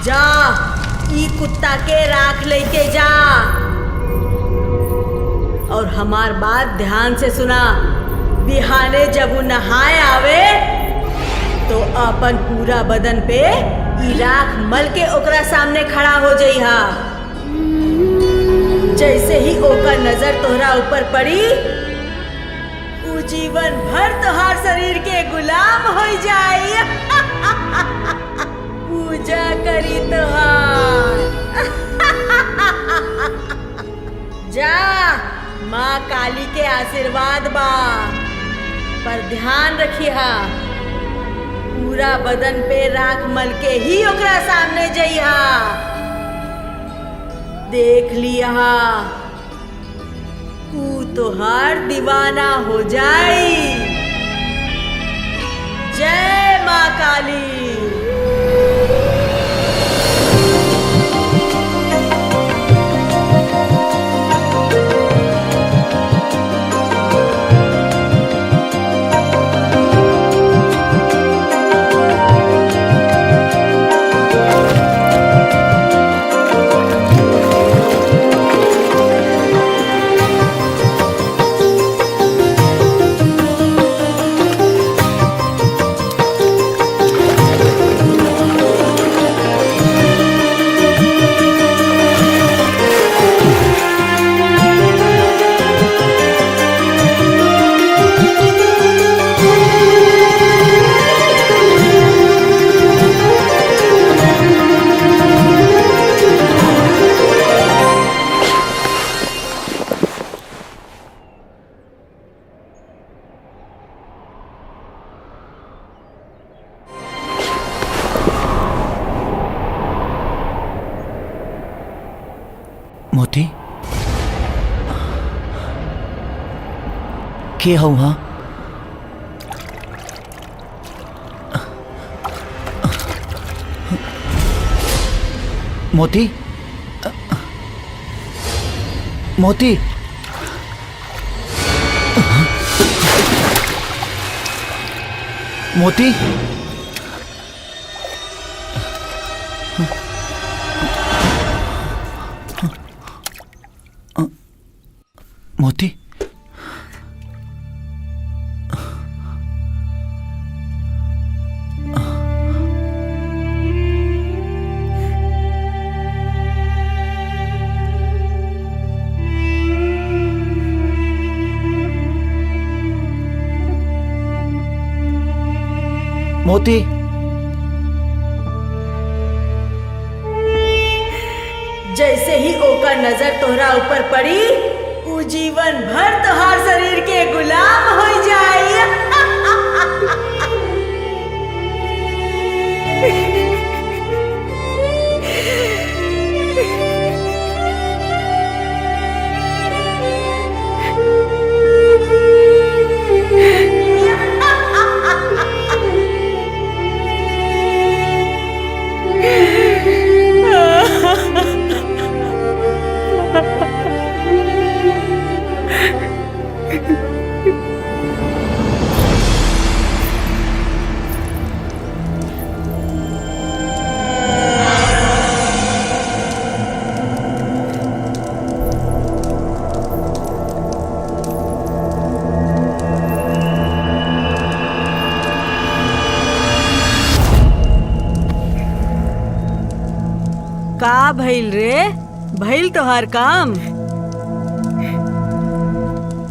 जा ई कुत्ता के राख लेके जा और हमार बात ध्यान से सुना। बिहाने जब वो नहाए आवे तो अपन पूरा बदन पे ई राख मल के ओकरा सामने खड़ा हो जइहा। जैसे ही ओकर नजर तोहरा ऊपर पड़ी उ जीवन भर तोहार शरीर के गुलाम हो जाई। पूजा करी तोहार। जा माँ काली के आशीर्वाद बा, पर ध्यान रखिहा पूरा बदन पे राख मल के ही ओकरा सामने जइहा। देख लिया तू तोहार दीवाना हो जाई। जय माँ काली। मोती के हूँ? हाँ मोती मोती मोती मोती मोती जैसे ही ओकर नजर तोहरा ऊपर पड़ी उ जीवन भर तोहार शरीर के गुलाम हो जाई। का भइल रे? भइल तोहार काम?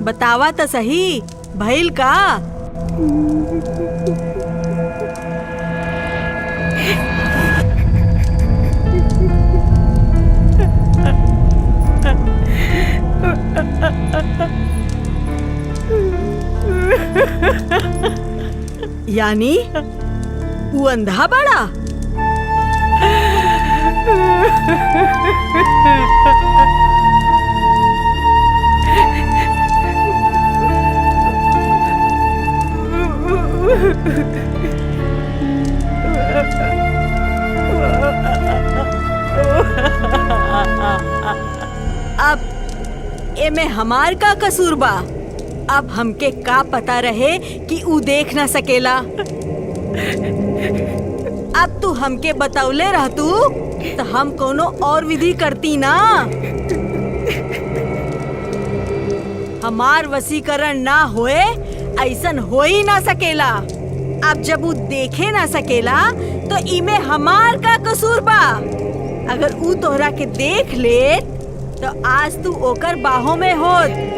बतावा तो सही, भइल का? यानी वो अंधा बड़ा? अब एमे हमार का कसूर बा? अब हमके का पता रहे कि ऊ देख ना सकेला? अब तू हमके बतौले रहतू तो हम कोनो और विधि करती ना। हमार वशीकरण ना होए ऐसन हो ही ना सकेला। अब जब वो देखे ना सकेला तो इमे हमार का कसूर बा। अगर ऊ तोहरा के देख ले तो आज तू ओकर बाहों में होत।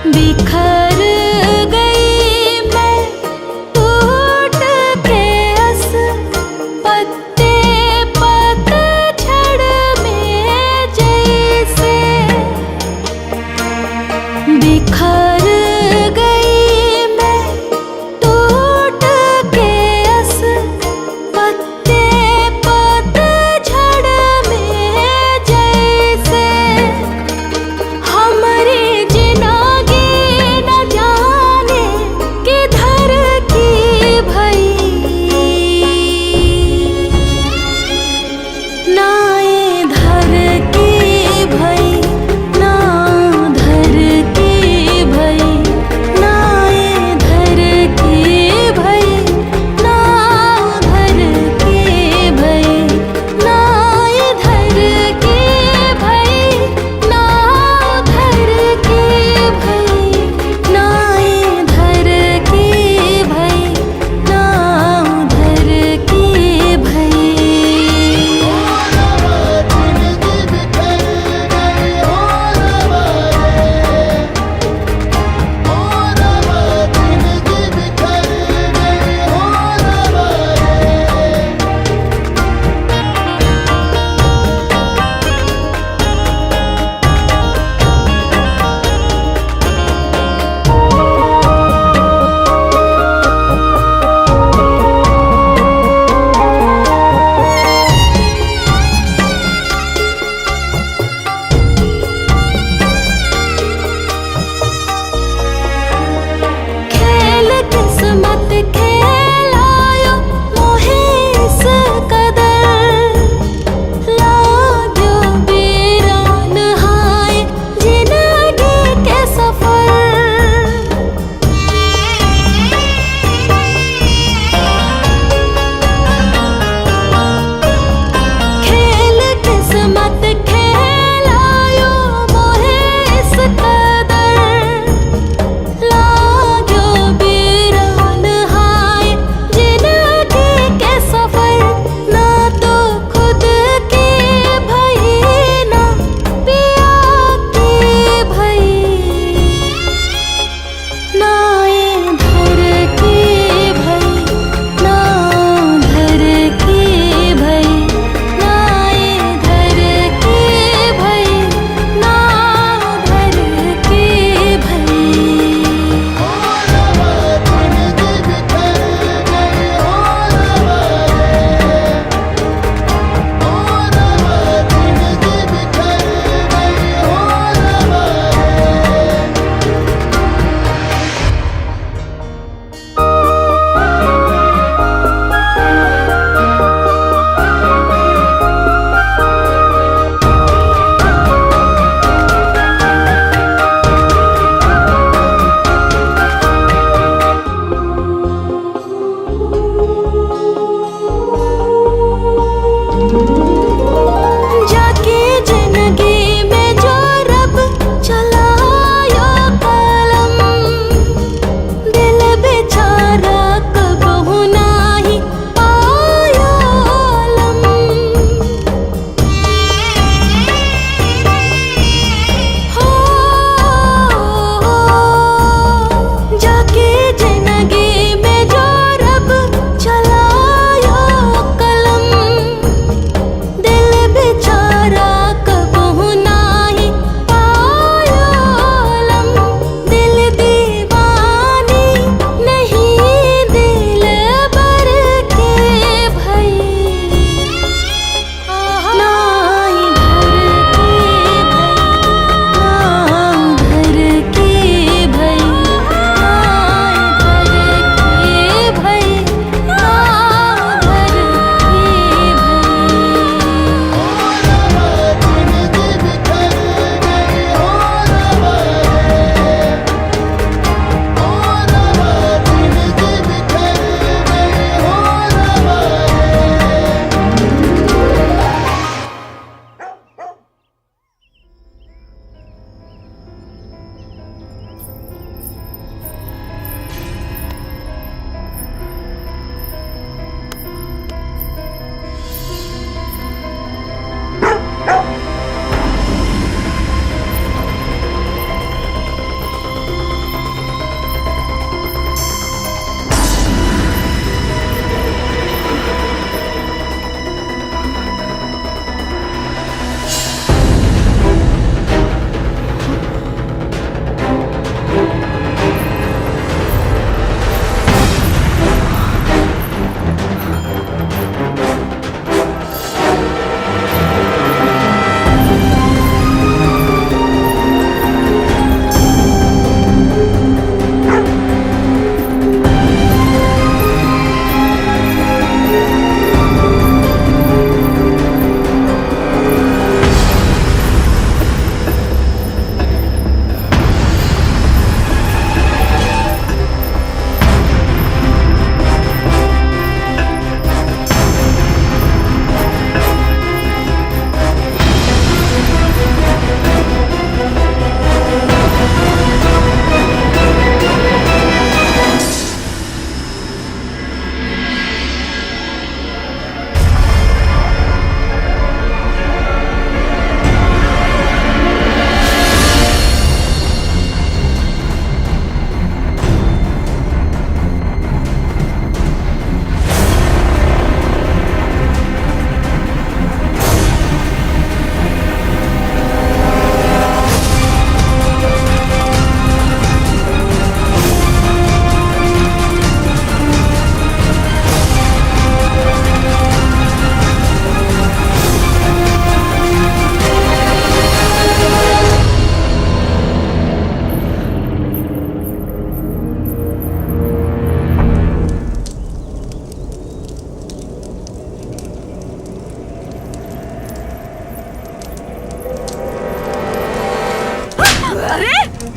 बिखर गई मैं टूट के अस पत्ते पतझड़ में जैसे। बिखर गई मैं टूट के अस पत्ते पतझड़ में जैसे। हमरे जिंदगी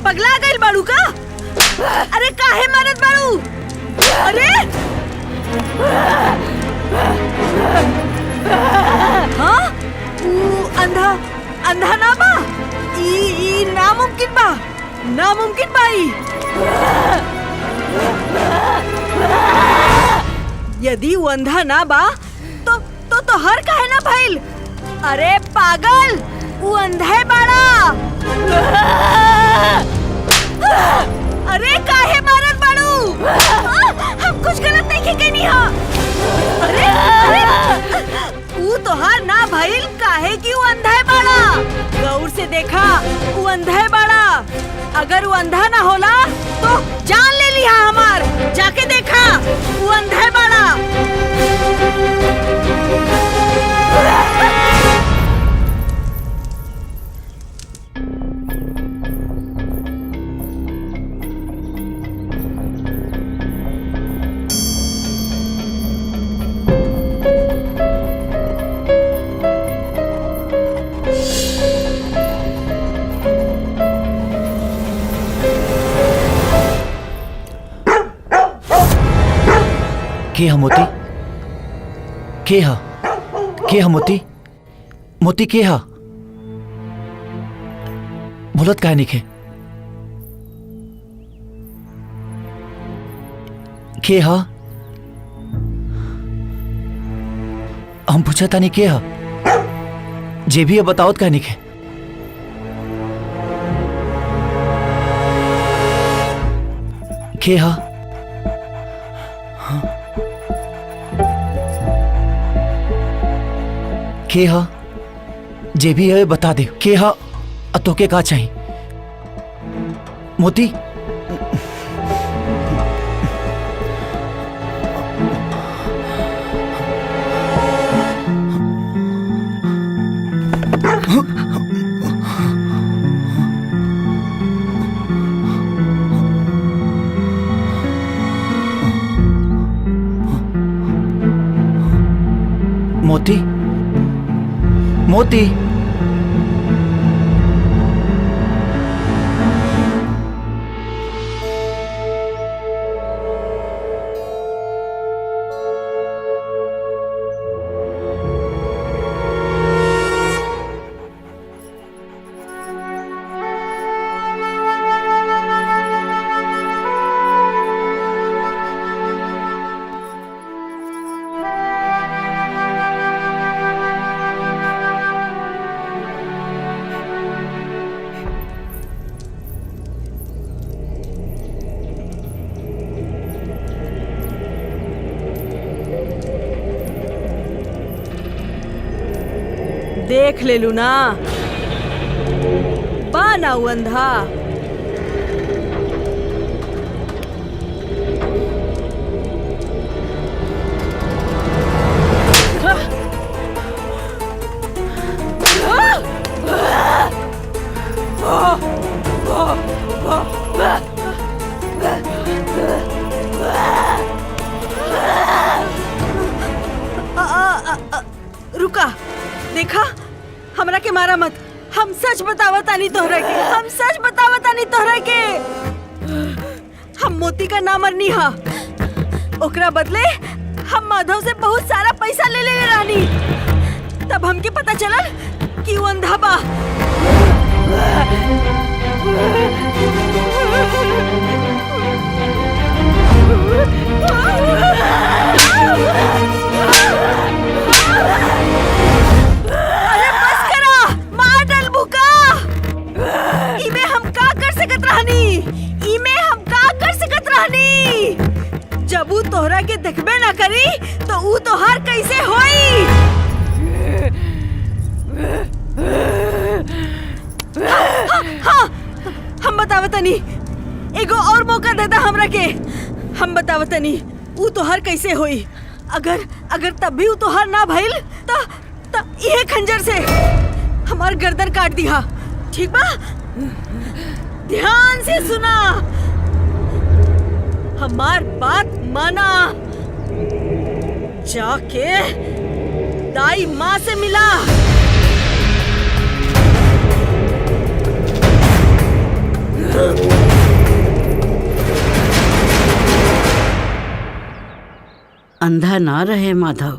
पगला गइल बाड़ू का? अरे काहे मारत बाड़ू? अरे हाँ अंधा अंधा ना बा? ई नामुमकिन बा, नामुमकिन बा ई। यदि वो अंधा ना बा तो हर काहे ना भइल? अरे पागल, वो अंधे बाड़ा। अरे काहे मारत बाड़ू? हम कुछ गलत नहीं कहनी हा। अरे वो तोहार ना भइल काहे कि वो अंधे बाड़ा। गौर से देखा, वो अंधे बाड़ा। अगर वो अंधा ना होला तो जान ले लिया हमार। जाके देखा, वो अंधे बाड़ा। के हा मोती? के हा? के हा मोती? मोती के हा? बोलत काहे निखे? के हा? हम पूछा तानी के हा? जे भी है बताओत काहे निखे? के हा? के हा? जे भी है बता दे। के हा? तो के का चाहिए? मोती मोती मोती देख ले लू ना, बाना वो अंधा। रुका, देखा, हमरा के मारा मत। हम सच बतावतानी तोहरा के, हम सच बतावतानी तोहरा के। हम मोती का ना मरनी हा। ओकरा बदले हम माधव से बहुत सारा पैसा ले ले रानी। तब हमके पता चलल कि वो अंधा बा। अरे बस करा, मार डाल भूका। इमे हम का कर सकत रहनी? इमे हम का कर सकत रहनी? जब ऊ तोहरा के देखबे ना करी तो ऊ तोहार कैसे होई? हाँ, हम बतावतनी। एगो और मौका देता हमरा के। हम बतावतनी, ऊ तोहार कैसे होई? अगर तब भी ऊ तोहार ना भइल त इहे खंजर से हमार गर्दन काट दिया। ठीक बा? ध्यान से सुना, हमार बात माना। जाके दाई माँ से मिला। अंधा ना रहे माधव।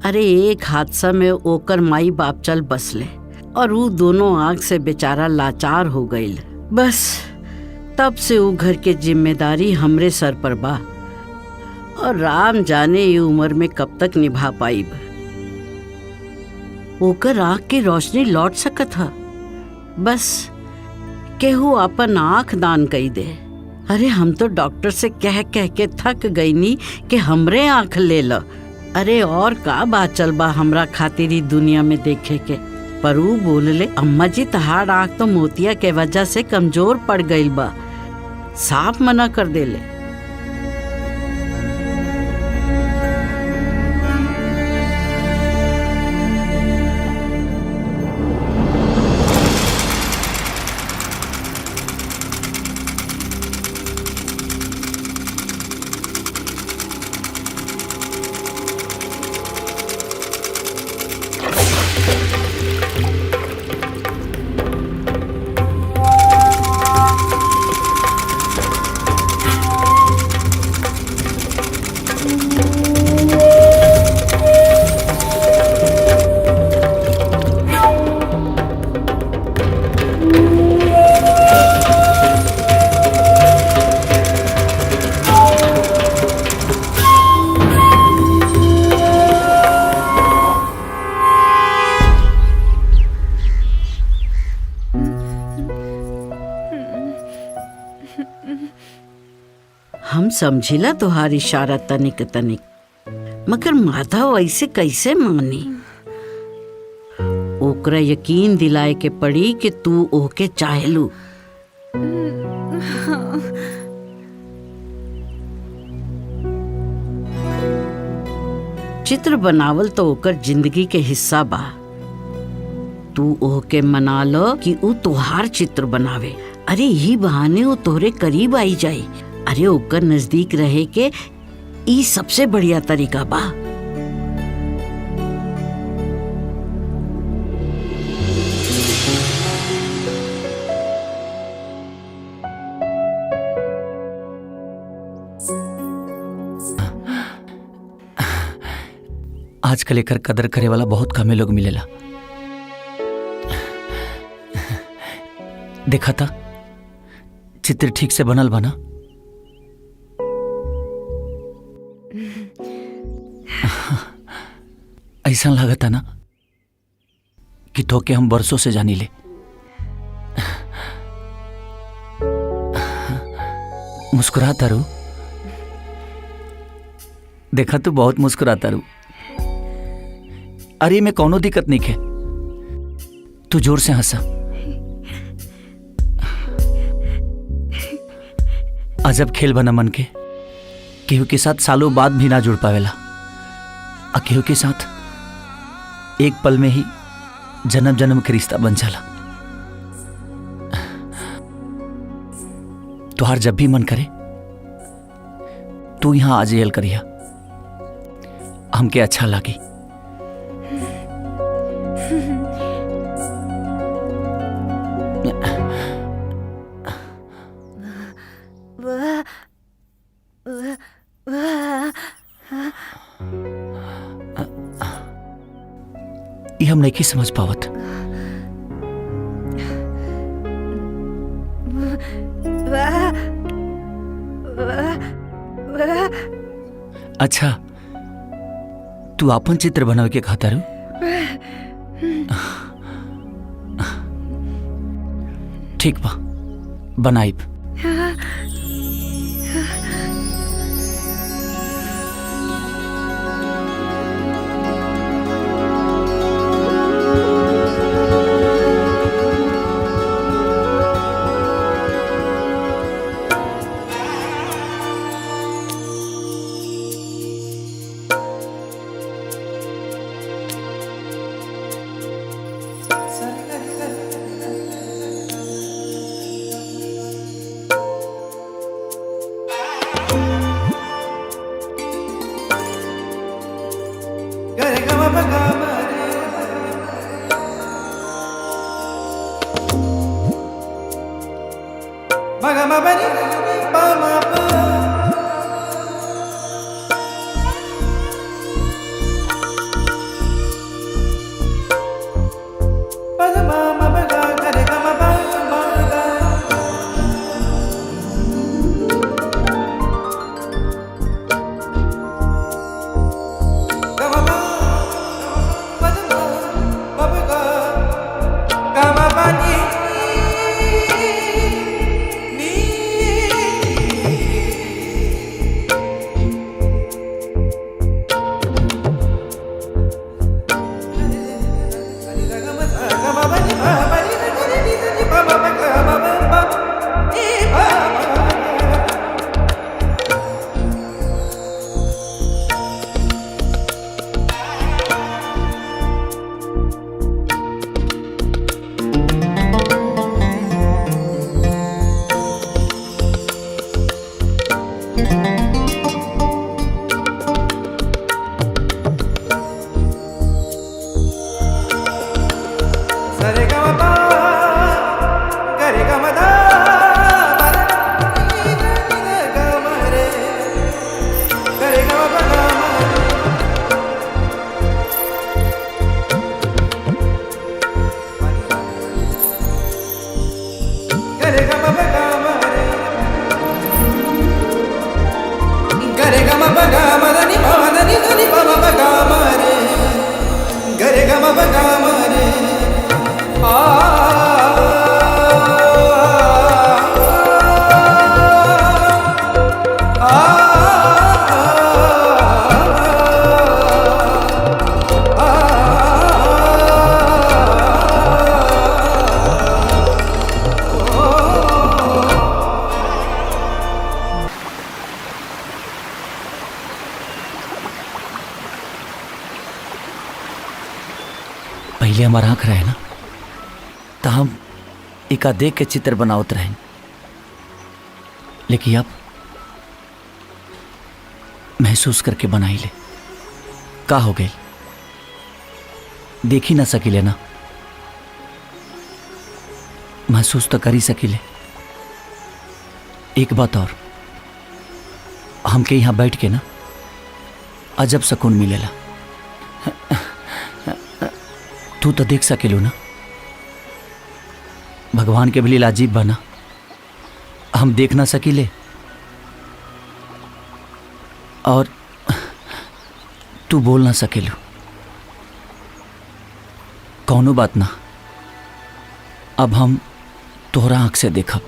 अरे एक हादसा में ओकर माई बाप चल बसले और वो दोनों आँख से बेचारा लाचार हो गईल। बस तब से वो घर के जिम्मेदारी हमरे सर पर बा और राम जाने ये उम्र में कब तक निभा पाईब। ओकर आँख की रोशनी लौट सकत है, बस केहू अपन आँख दान कई दे। अरे हम तो डॉक्टर से कह कह के थक गईनी कि हमरे आँख ले लो। अरे और का बात चल बा हमरा खातिर ही दुनिया में देखे के। पर ऊ बोलले, अम्मा जी तहार आँख तो मोतिया के वजह से कमजोर पड़ गईल बा, साफ मना कर देले। हम समझिला तुहार इशारा तनिक तनिक, मगर माधव ऐसे कैसे मानी? ओकरा यकीन दिलाए के पड़ी कि तू ओके चाहेलू। चित्र बनावल तो ओकर जिंदगी के हिस्सा बा। तू ओके मना लो कि ऊ तोहार चित्र बनावे। अरे यही बहाने वो तोहरे करीब आई जाए। अरे ओकर नजदीक रहे के ई सबसे बढ़िया तरीका बा। आजकल एकर कदर करे वाला बहुत कमे लोग मिलेला। देखा था चित्र ठीक से बनल बना। ऐसा लगता ना कि तोके हम बरसों से जानी ले। मुस्कुराता रू, देखा तू बहुत मुस्कुराता रू। अरे में कौनो दिक्कत नहीं है, तू जोर से हंसा। अजब खेल बना मन के, केहू के साथ सालों बाद भी ना जुड़ पावेला, और केहू के साथ एक पल में ही जन्म जन्म के रिश्ता बन जाला। तुहार जब भी मन करे तू यहां आ जेल करिया, हमके अच्छा लगी। ये हम नहीं समझ पावत। अच्छा तू अपन चित्र बनावे के खाता रू? ठीक बा, बनाइब। गरे ग म प ग म रे गरे ग म प ग म ध नि प ध नि ध नि प म प ग म रे गरे ग म प ग म रे पहले हमारा आँख रहे ना तो हम एका देख के चित्र बनावत रहे, लेकिन अब महसूस करके बनाई ले। का हो गई देख ही ना सकीले ना, महसूस तो कर ही सकीले। एक बात और, हमके यहाँ बैठ के ना अजब सुकून मिलेला। तू तो देख सकेलू ना, भगवान के भी लीला अजीब बना, हम देख ना सकीले और तू बोल ना सकेलू। कौनो बात ना, अब हम तोहरा आंख से देखब।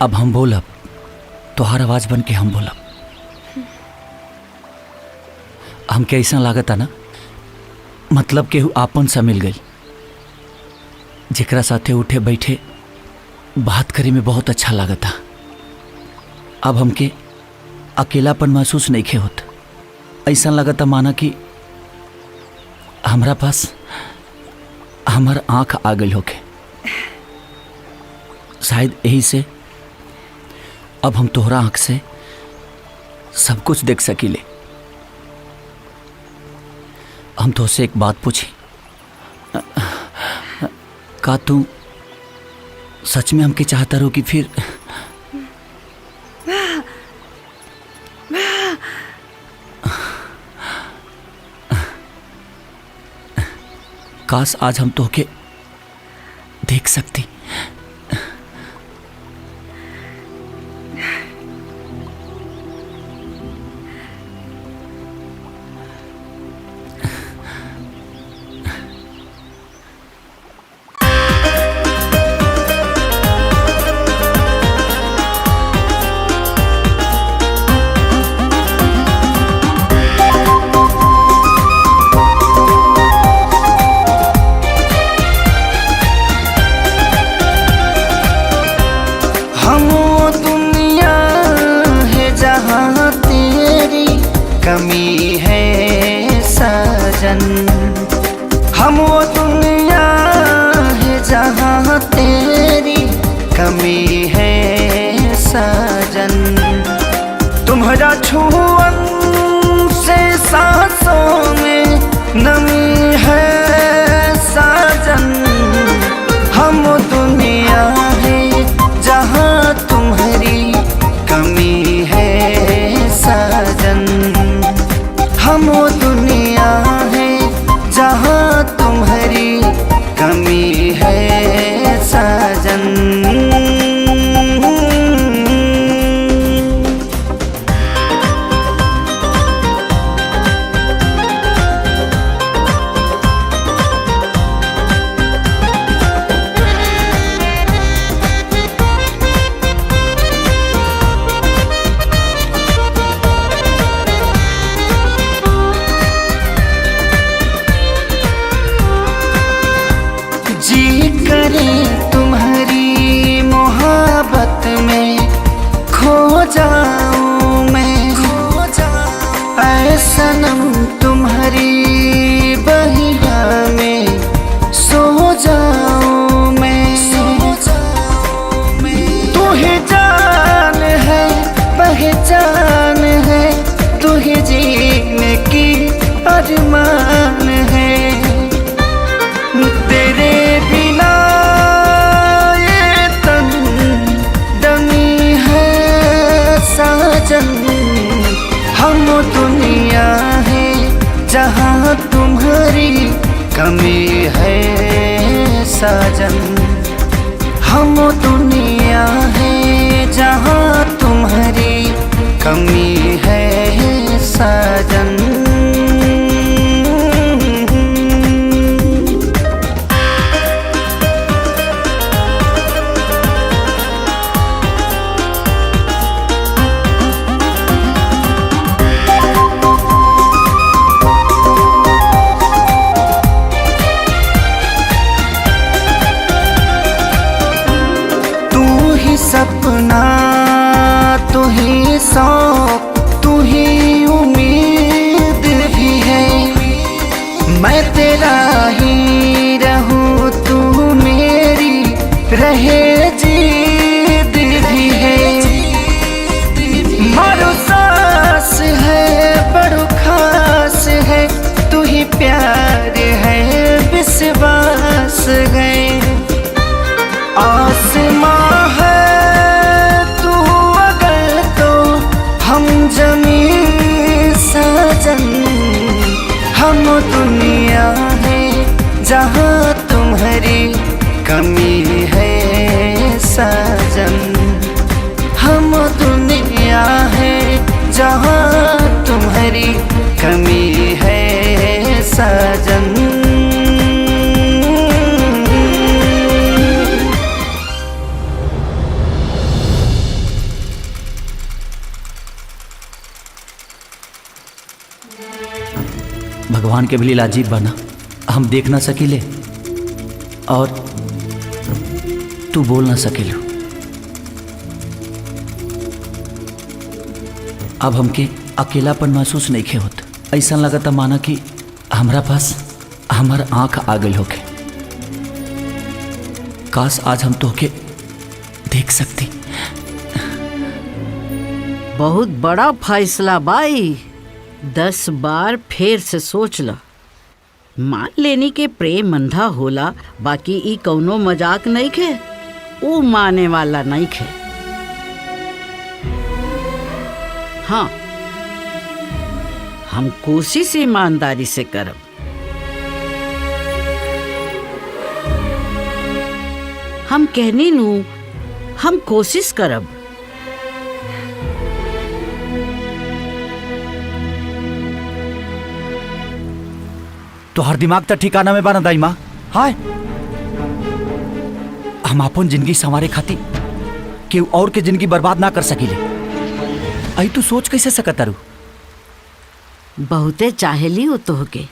अब हम बोलब, तोहार आवाज बन के हम बोलब। हमके ऐसा लागता ना मतलब केहू आपन सा मिल गई, जेकरा साथे उठे बैठे बात करे में बहुत अच्छा लागता। अब हमके अकेलापन महसूस नहीं खे होत। ऐसा लगता माना कि हमरा पास हमार आंख आ गई होके। शायद यही से अब हम तोहरा आंख से सब कुछ देख सकीले। हम तो से एक बात पूछी, का तू सच में हमके चाहता रहो कि फिर काश आज हम तोके देख सकती। कमी है साजन, हम वो दुनिया है जहाँ तेरी कमी है साजन। तुम्हारा छुअन से सांसों में नमी है साजन। हम वो दुनिया है जहाँ तुम्हारी कमी है साजन। हम वो दुनिया है जहाँ तुम्हारी कमी है साजन। जी करे तुम्हारी मोहब्बत में खो जाऊं मैं, ऐ सनम तुम्हारी बहिया में सो जाऊं मैं। तू ही जान है पहचान है, तू ही जीने की अरमान है। तेरे बिना ये तन दमी है साजन। हम दुनिया है जहाँ तुम्हारी कमी है साजन। हम दुनिया है जहाँ तुम्हारी कमी है साजन। सपना तू ही शौक तू ही उम्मीद भी है। मैं तेरा ही रहूं तू मेरी रहे जिद भी है। मारो सांस है बड़ो खास है तू ही प्यार है विश्वास है। आसमां है हम जमीन साजन। हम दुनिया है जहाँ तुम्हारी कमी है साजन। हम दुनिया है जहाँ तुम्हारी कमी है साजन। भगवान के भी लीला अजीब बना, हम देख ना सकीले और तू बोल ना सकेलू। अब हमके अकेलापन महसूस नहीं खे होत। ऐसा लगता माना कि हमरा पास हमार आंख आ गई होके। काश आज हम तोके देख सकती। बहुत बड़ा फैसला बाई। 10 बार फिर से सोच ला। मान लेनी के प्रेम अंधा होला, बाकी ई कौनो मजाक नहीं खे। वो माने वाला नहीं खे। हाँ, हम कोशिश ईमानदारी से करब। हम कहनी नू हम कोशिश करब। तो हर दिमाग तक ठिकाना में बना दाई माँ। हाय हम अपन जिंदगी संवारे खाती कि और के जिंदगी बर्बाद ना कर सकीले। आई तू सोच कैसे सकत तारू? बहुते चाहेली हो तोहके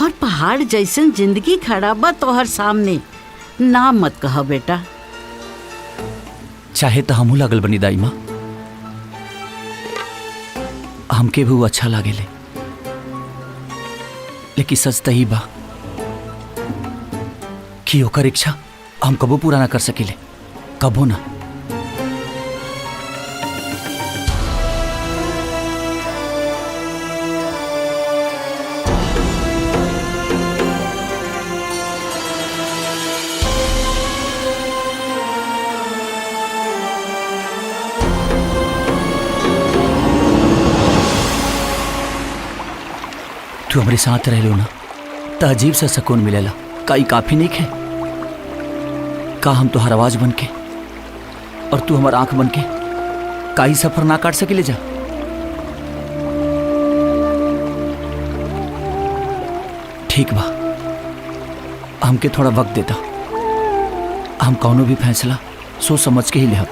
और पहाड़ जैसन जिंदगी खड़ा बा तोहर सामने। ना मत कहा बेटा। चाहे तो हमू लागल बनी दाई माँ। हमके भी वो अच्छा लागेले, लेकिन सच तही बा कि ओकर इच्छा हम कबो पूरा ना कर सकीले, कबो ना। तू हमारे साथ रह लो ना तो अजीब सा सुकून मिलेला। काई काफी नहीं खे का हम तो हर आवाज बन के और तू हमार आंख बन के काई सफर ना काट सके ले जा। ठीक बा, हमके थोड़ा वक्त देता। हम कौनो भी फैसला सोच समझ के ही ले।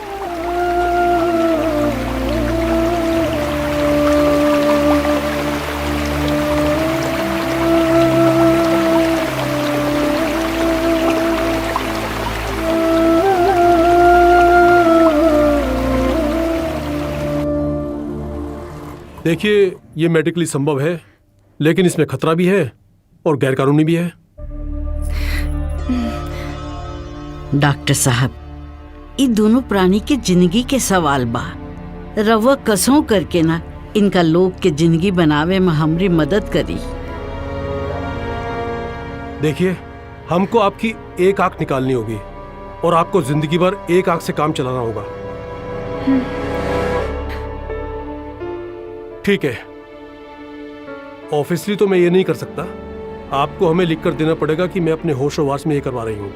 देखिए, ये मेडिकली संभव है, लेकिन इसमें खतरा भी है और गैरकानूनी भी है। डॉक्टर साहब, ये दोनों प्राणी के जिंदगी के सवाल बा। रवा कसों करके ना इनका लोग के जिंदगी बनावे में हमारी मदद करी। देखिए, हमको आपकी एक आंख निकालनी होगी और आपको जिंदगी भर एक आंख से काम चलाना होगा। ठीक है, ऑफिशियली तो मैं ये नहीं कर सकता, आपको हमें लिख कर देना पड़ेगा कि मैं अपने होशोवास में ये करवा रही हूँ।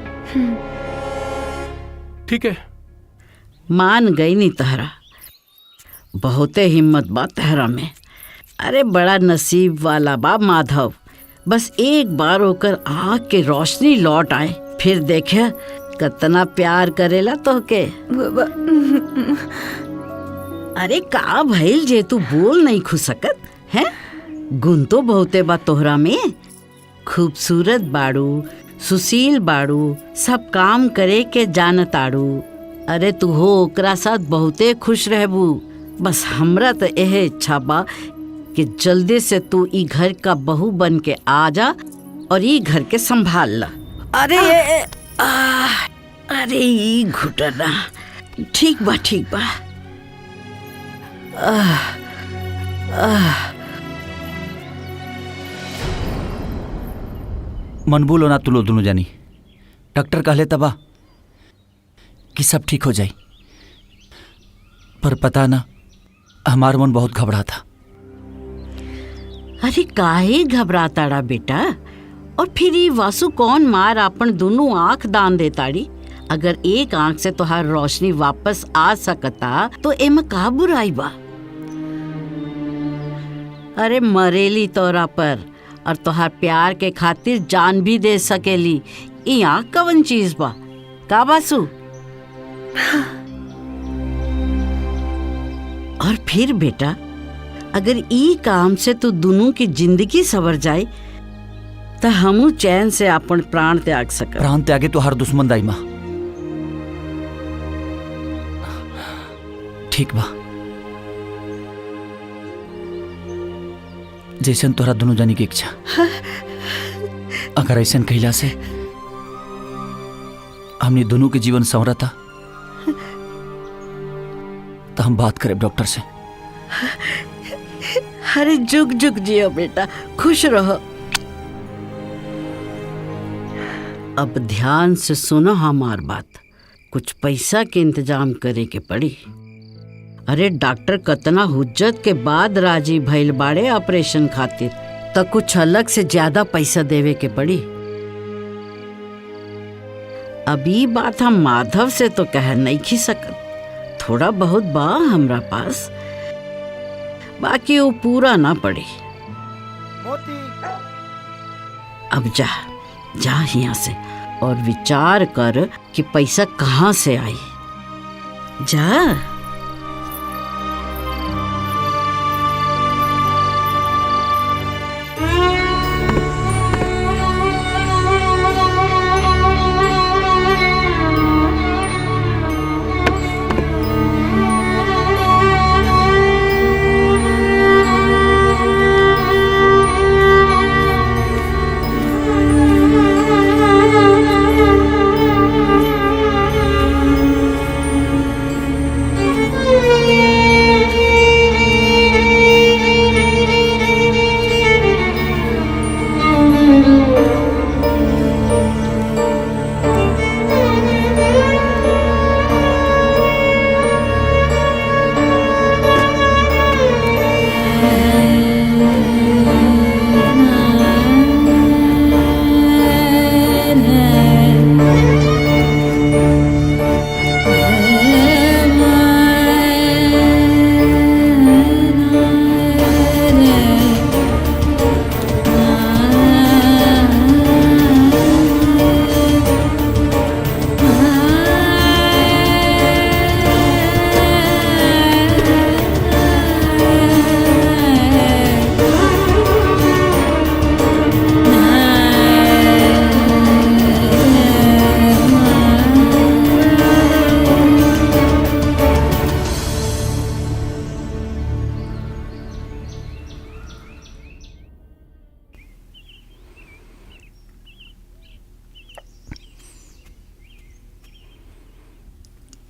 ठीक है? मान गई नी तहरा, बहुते हिम्मत बा तहरा में। अरे बड़ा नसीब वाला बा माधव, बस एक बार होकर आँख के रोशनी लौट आए, फिर देखे कितना प्यार करेला तोहके। अरे का भइल जे तू बोल नहीं खु सकत है? गुण तो बहुते बा तोहरा में, खूबसूरत बाड़ू, सुशील बाड़ू, सब काम करे के जानताड़ू। अरे तू हो ओकरा साथ बहुते खुश रहबू। बस हमरा तो यह इच्छा बा कि जल्दी से तू ई घर का बहू बन के आ जा और ई घर के संभाल ला। अरे अरे ई घुटना ठीक बा, ठीक बा। मन बोलो ना तुलो दोनों जानी। डॉक्टर कहले तबा कि सब ठीक हो जाए, पर पता ना हमार मन बहुत घबरा था। अरे काहे घबराताड़ा बेटा? और फिर ये वासु कौन मार अपन दोनों आंख दान देताड़ी? अगर एक आंख से तोहार रोशनी वापस आ सकता तो एम का बुराई बा? अरे मरेली तोरा पर और तोहार प्यार के खातिर जान भी दे सकेली। ई आंख कवन चीज बा का वासु? और फिर बेटा, अगर ई काम से तो दोनों की जिंदगी सवर जाए तो हमू चैन से अपन प्राण त्याग सक। प्राण त्यागे तो हर दुश्मन दाई माँ। ठीक बा, जैसन तोहरा दोनों जानी की इच्छा। अगर ऐसन कहला से हमने दोनों के जीवन संवरता तो हम बात करें डॉक्टर से। अरे जुग जुग जियो बेटा, खुश रहो। अब ध्यान से सुनो हमार बात। कुछ पैसा के इंतजाम करे के पड़ी। अरे डॉक्टर कतना हुज्जत के बाद राजी भइल बाड़े ऑपरेशन खातिर, तो कुछ अलग से ज्यादा पैसा देवे के पड़ी। अभी बात हम माधव से तो कह नहीं खी सकत, थोड़ा बहुत बा हमरा पास, बाकी वो पूरा ना पड़ी। अब जा यहाँ से और विचार कर कि पैसा कहाँ से आई। जा।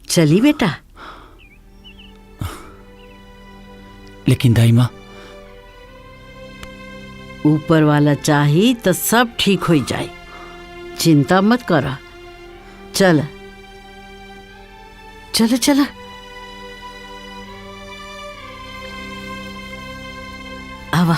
चली बेटा। लेकिन दाई माँ, ऊपर वाला चाही तो सब ठीक हो जाए, चिंता मत करा। चल चल चल। आवा।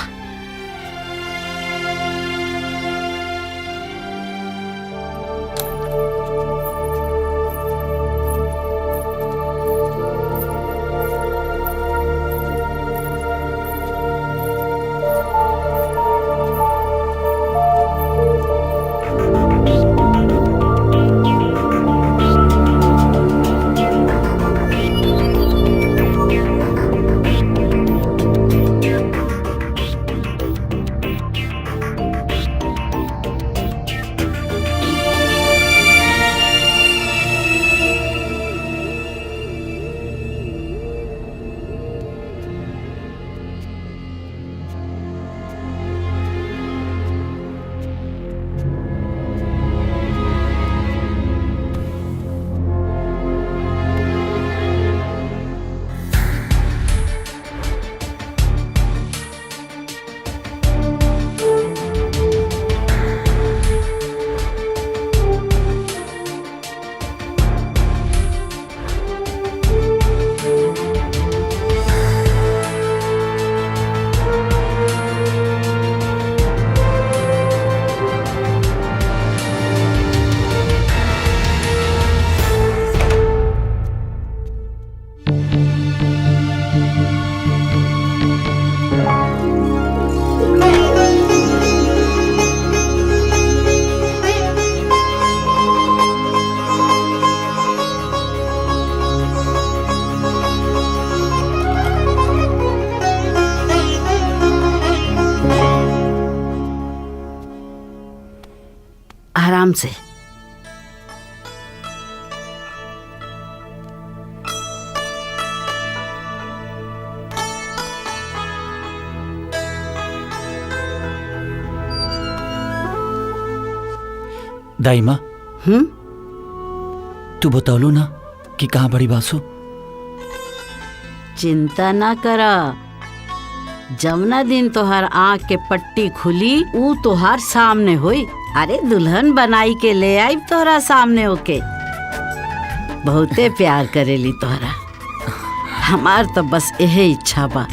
आराम से। दाई माँ, तू बतौलू ना कि कहाँ बड़ी बासु? चिंता ना करा, जमुना दिन तोहार आँख के पट्टी खुली ऊ तोहार सामने हुई। अरे दुल्हन बनाई के ले आई तोहरा सामने ओके। बहुते प्यार करेली तोहरा। हमार तो बस यही इच्छा बा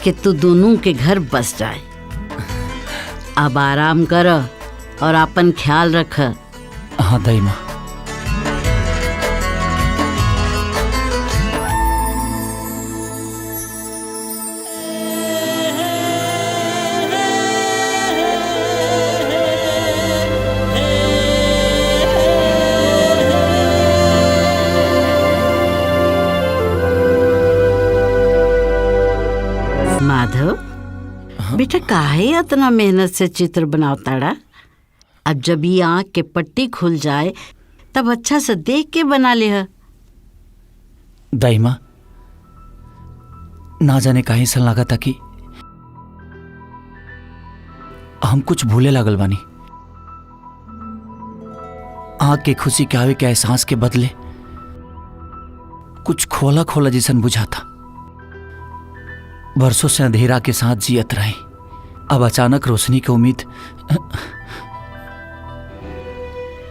कि तू दोनों के घर बस जाए। अब आराम कर और अपन ख्याल रख। हाँ दाई माँ। माधव, बेटा काहे इतना मेहनत से चित्र बनावताड़ा? अब जब ये आँख के पट्टी खुल जाए तब अच्छा से देख के बना ले। दाई माँ, ना जाने काहे सन लगा था कि हम कुछ भूले लागल बानी। आँख के खुशी के आवे के एहसास के बदले कुछ खोला खोला जैसन बुझाता। बरसों से अंधेरा के साथ जियत रहे, अब अचानक रोशनी की उम्मीद।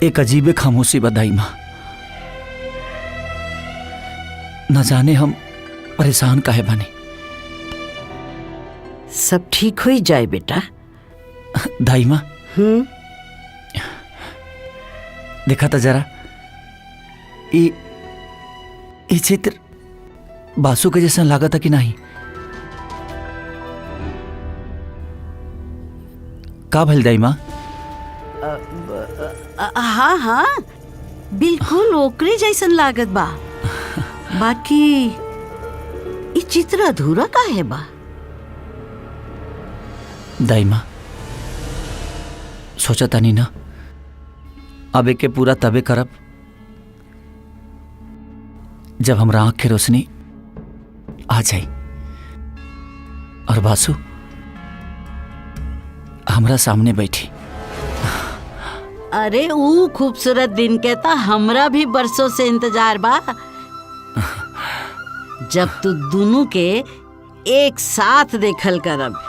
एक अजीबे खामोशी बदाई माँ। न जाने हम परेशान काहे बने। सब ठीक हो ही जाए बेटा। दाई माँ, देखा था जरा, ये चित्र बासु के जैसा लगा था कि नहीं? का भल दाई माँ? हाँ हाँ, बिल्कुल ओकरे जैसन लागत बा। बाकी ये चित्र अधूरा काहे बा? दाई माँ, सोचा था नहीं ना, अब एके पूरा तबे करब जब हमरा आँख की रोशनी आ जाए और बासु हमरा सामने बैठी। अरे वो खूबसूरत दिन के ता हमरा भी बरसों से इंतजार बा, जब तू दोनों के एक साथ देखल करब,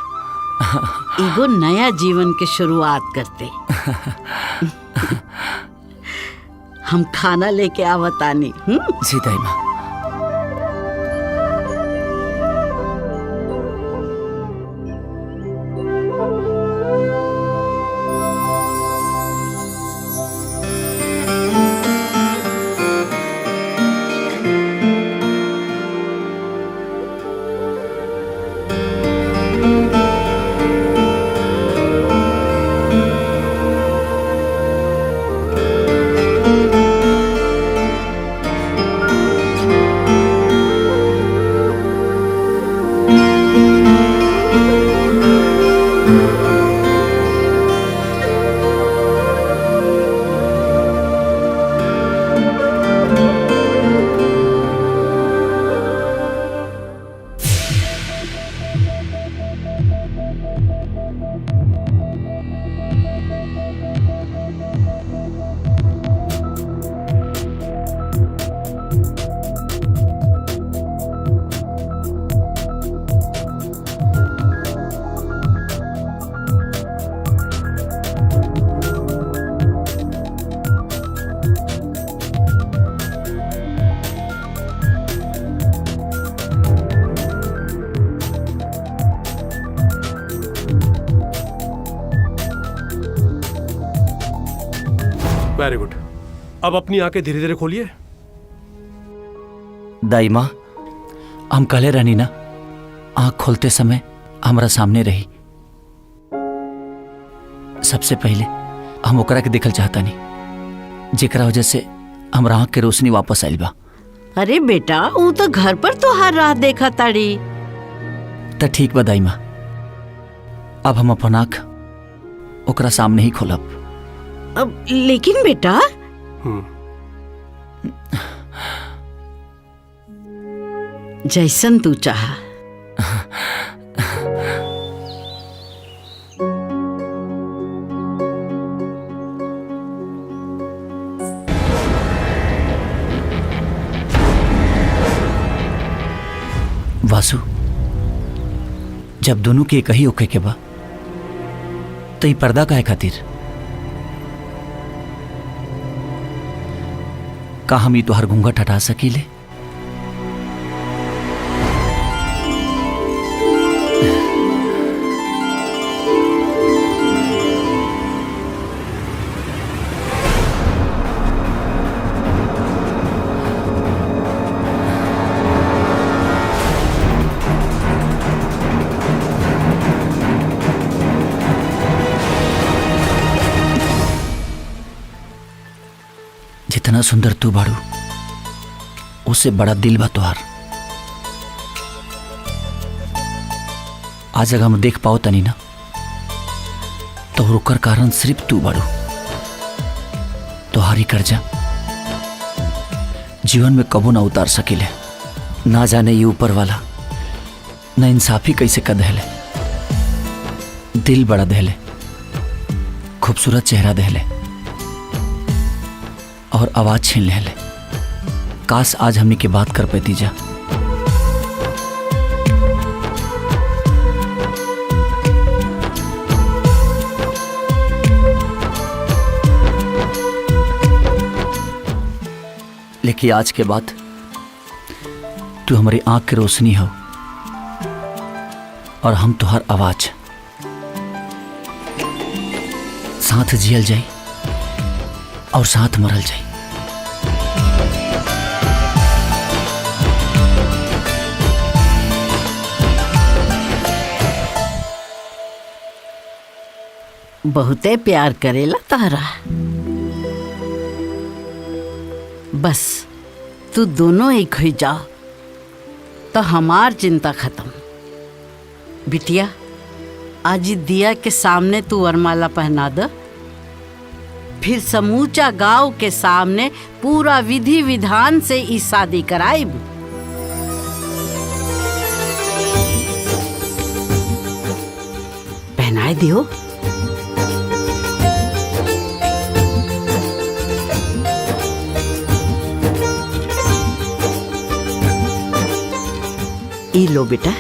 एगो नया जीवन के शुरुआत करते। हम खाना लेके आवतानी। जी दाई माँ। Very good. अब अपनी आंखें धीरे धीरे खोलिए। दाई माँ, हम कहले रहनी ना, आँख खोलते समय हमरा सामने रही। सबसे पहले हम ओकरा के देखल चाहता नहीं, जेकरा वजह से हमरा आँख के रोशनी वापस आइल बा। अरे बेटा, वो तो घर पर तो हर रात देखा ताड़ी। तो ठीक बा दाई माँ, अब हम अपन आँख ओकरा सामने ही खोलब। अब लेकिन बेटा, जैसन तू चाहा। वासु, जब दोनों के एक ही होके के बा तो ई पर्दा काहे खातिर? का हम ई तोहर घूंघट हटा सकीले? जितना सुंदर तू बाड़ू, उससे बड़ा दिल बा तोहार। आज अगर हम देख पाओ तनी ना, तो रुकर कारण सिर्फ तू बाड़ू। तोहारी कर्जा जीवन में कबो ना उतार सकिले। ना जाने ये ऊपर वाला ना इंसाफी कैसे कर दहले। दिल बड़ा दहले, खूबसूरत चेहरा दहले और आवाज छीन ले। काश आज हमनी के बात कर पाती जा। लेकिन आज के बाद तू हमारी आंख की रोशनी हो और हम तुहार आवाज। साथ जियल जाई और साथ मरल जाई। बहुते प्यार करेला तारा। बस तू दोनों एक हो जाओ तो हमार चिंता खत्म। बिटिया, आज दिया के सामने तू वरमाला पहना दे, फिर समूचा गांव के सामने पूरा विधि विधान से इस शादी कराइब। पहनाए दियो। ई लो बेटा।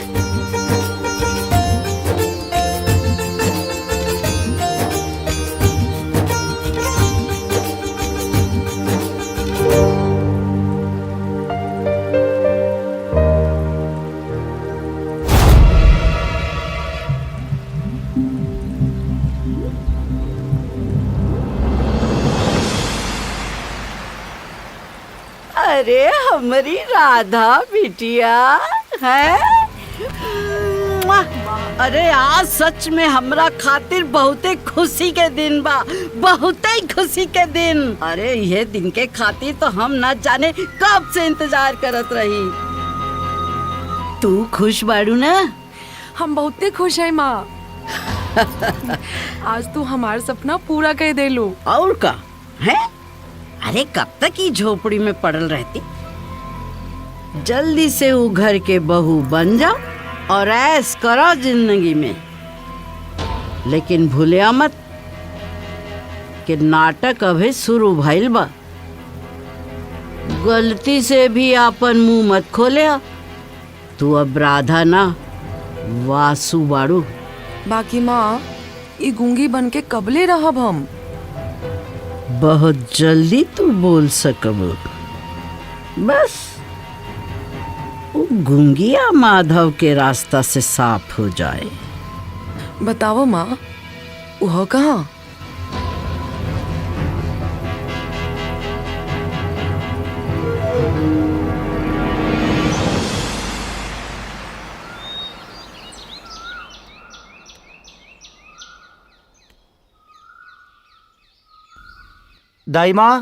अरे हमारी राधा बिटिया है। अरे आज सच में हमरा खातिर बहुते खुशी के दिन बा, बहुते खुशी के दिन। अरे ये दिन के खातिर तो हम न जाने कब से इंतजार करत रही। तू खुश बाड़ू ना? हम बहुते खुश है माँ। आज तू हमारा सपना पूरा कर दे लो। और का है? अरे कब तक ही झोपड़ी में पड़ल रहती? जल्दी से वो घर के बहू बन जा और ऐश करो जिंदगी में। लेकिन भूलिया मत कि नाटक अभी शुरू भइल बा। गलती से भी आपन मुंह मत खोले। तू अब राधा ना वासु बाड़ू। बाकी माँ, ये गूंगी बन के कबले रहब हम? बहुत जल्दी तू बोल सकब। बस वो गूंगिया माधव के रास्ता से साफ हो जाए। बताओ माँ, वह कहाँ? दाई माँ,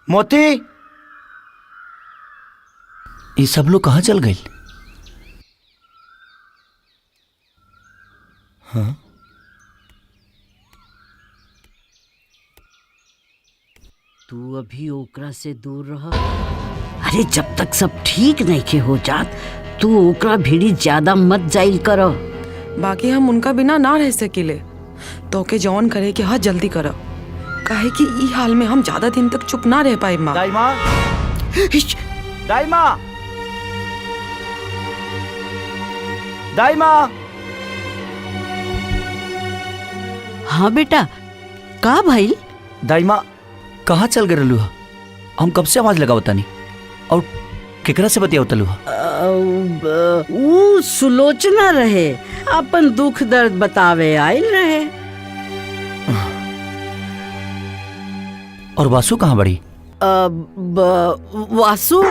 मोती, ये सब लोग कहाँ चल गए? हाँ? तू अभी ओकरा से दूर रह। अरे जब तक सब ठीक नहीं के हो जात तू ओकरा भीड़ी ज्यादा मत जाइल कर। बाकी हम उनका बिना ना रह सकिले, तो के जौन करे के हाथ जल्दी कर, काहे कि ई हाल में हम ज्यादा दिन तक चुप ना रह पाए माँ। दाई माँ दाई माँ। हाँ बेटा, का भाई? दाई माँ कहाँ चल गए रहलू? हम कब से आवाज लगावता नहीं और केकरा से बतियावता लू? वो सुलोचना रहे, अपन दुख दर्द बतावे आयल रहे। और वासु कहाँ बड़ी? वासु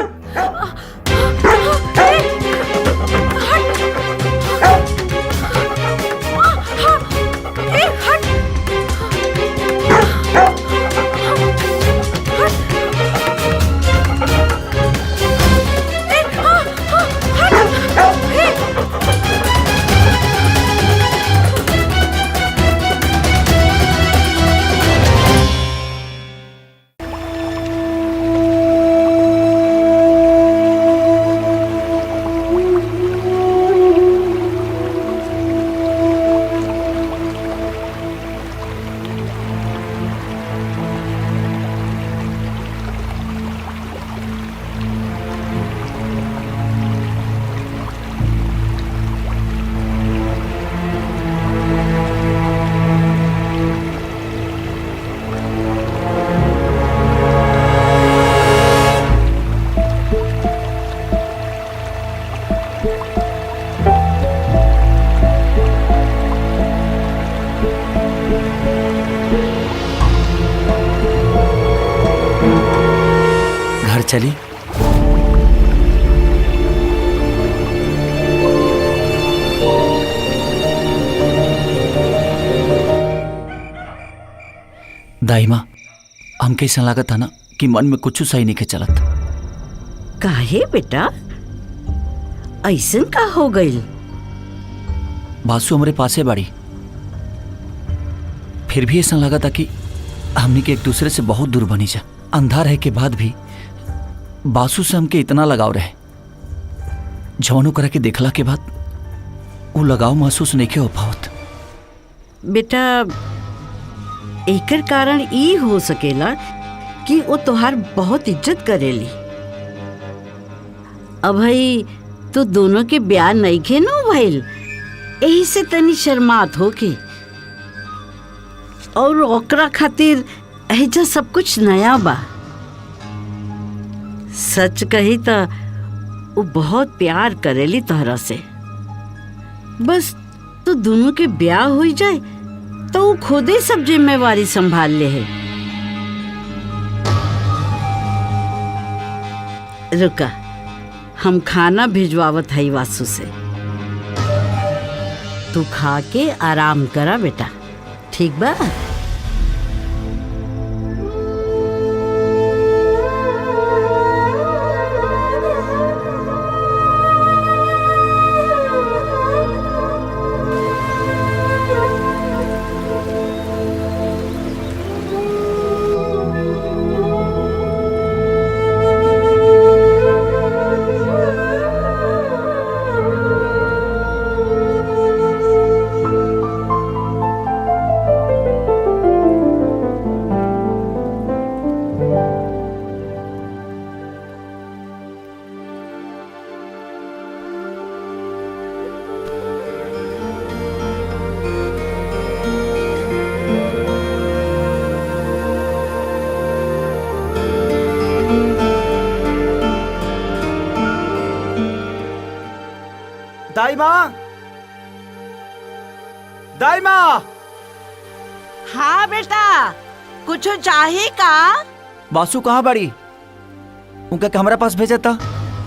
घर चली? दाई माँ हमके ऐसा लागत था ना कि मन में कुछ सही नहीं के चलत। काहे बेटा, ऐसन का हो गइल? बासु हमारे पासे बाड़ी, फिर भी ऐसा लगा था कि हमने के एक दूसरे से बहुत दूर बनी जा। अंधा रहे के बाद भी बासु से हमके इतना लगाव रहे, जवानों करा के देखला के बाद वो लगाव महसूस नहीं के हो पावत। बेटा एकर कारण ई हो सकेला कि वो तोहार बहुत इज्जत करेली। अब भाई तो दोनों के ब्याह नहीं खे नो भइल, यही से तनी शर्मात हो के, और ओकरा खातिर ऐजा सब कुछ नया बा। सच कही तो वो बहुत प्यार करेली तोहरा से। बस तो दोनों के ब्याह हो जाए तो वो खुद ही सब जिम्मेवारी संभाल ले है। रुका, हम खाना भिजवावत है वासु से, तू खा के आराम करा बेटा, ठीक बा? दाई माँ, दाई माँ। हाँ बेटा, कुछ चाहिए का? बासु कहाँ बड़ी? उनका हमारा पास भेजा था।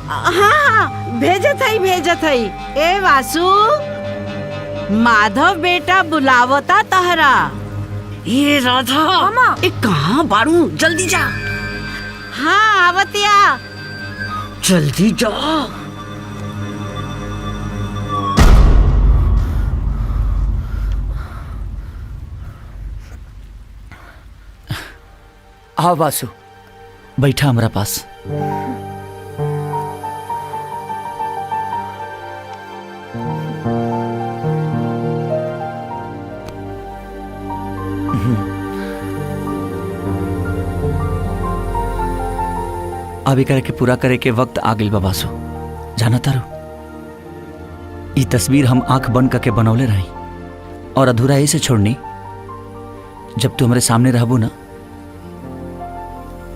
हाँ भेजत है। ए वासु, माधव बेटा बुलावता तहरा। ये राधा मामा, ए कहाँ बारू, जल्दी जा। हाँ आवतिया, जल्दी जा। हाँ बासु, बैठा हमरा पास। अब एकरा के पूरा करे के वक्त आ गइल बा बासु। जाना तारू, ई तस्वीर हम आंख बंद करके बनौले रही और अधूरा ऐसे छोड़नी, जब तू हमारे सामने रहबू ना